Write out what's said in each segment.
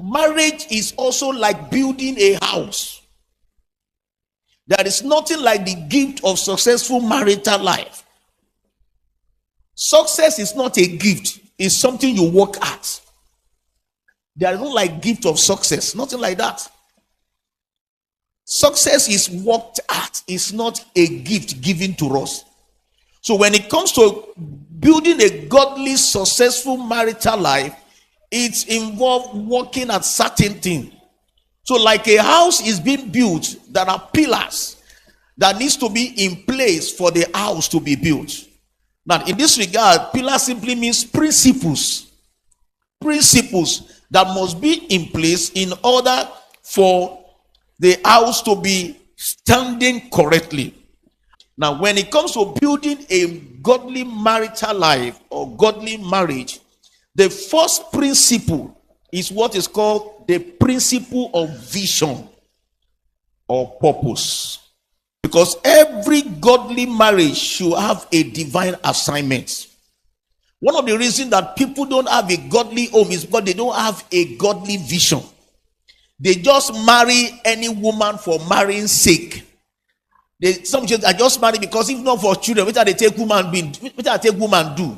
Marriage is also like building a house. There is nothing like the gift of successful marital life. Success is not a gift, it's something you work at. There is no like gift of success, nothing like that. Success is worked at, it's not a gift given to us. So when it comes to building a godly, successful marital life, it's involved working at certain things. So like a house is being built, there are pillars that needs to be in place for the house to be built. Now in this regard, pillar simply means principles. Principles that must be in place in order for the house to be standing correctly. Now, when it comes to building a godly marital life or godly marriage, the first principle is what is called the principle of vision or purpose. Because every godly marriage should have a divine assignment. One of the reasons that people don't have a godly home is because they don't have a godly vision. They just marry any woman for marrying sake. Some children are just married because if not for children, which are they take woman do.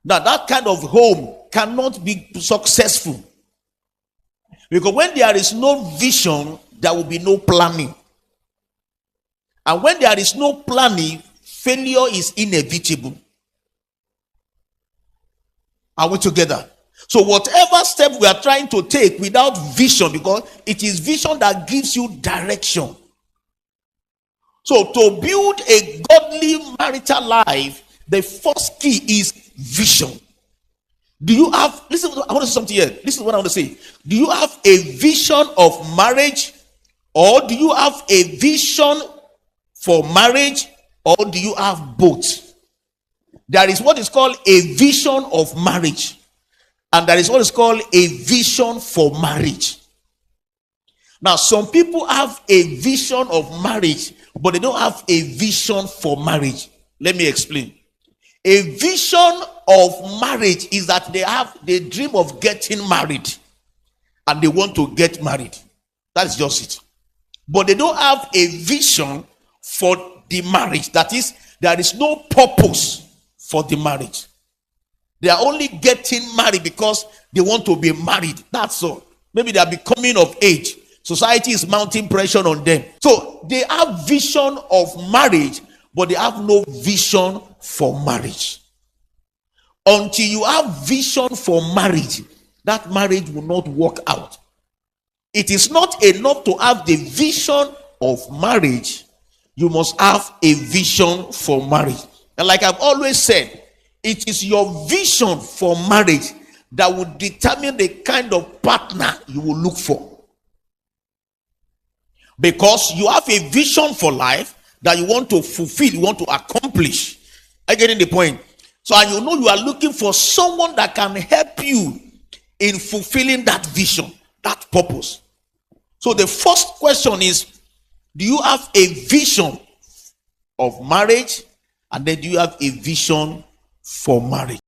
Now that kind of home cannot be successful. Because when there is no vision, there will be no planning. And when there is no planning, failure is inevitable. Are we together? So whatever step we are trying to take without vision, because it is vision that gives you direction. So to build a godly marital life, the first key is vision. Do you have, listen, I want to say something here. Listen to what I want to say. Do you have a vision of marriage, or do you have a vision for marriage, or do you have both? There is what is called a vision of marriage, and there is what is called a vision for marriage. Now, some people have a vision of marriage, but they don't have a vision for marriage. Let me explain. A vision of marriage is that they dream of getting married, and they want to get married. That's just it. But they don't have a vision for the marriage. That is, there is no purpose for the marriage. They are only getting married because they want to be married. That's all. Maybe they are becoming of age. Society is mounting pressure on them. So they have vision of marriage, but they have no vision for marriage. Until you have vision for marriage, that marriage will not work out. It is not enough to have the vision of marriage. You must have a vision for marriage. And like I've always said, it is your vision for marriage that will determine the kind of partner you will look for. Because you have a vision for life that you want to fulfill, you want to accomplish. Are you getting the point? So, and you know you are looking for someone that can help you in fulfilling that vision, that purpose. So the first question is, do you have a vision of marriage? And then do you have a vision for marriage?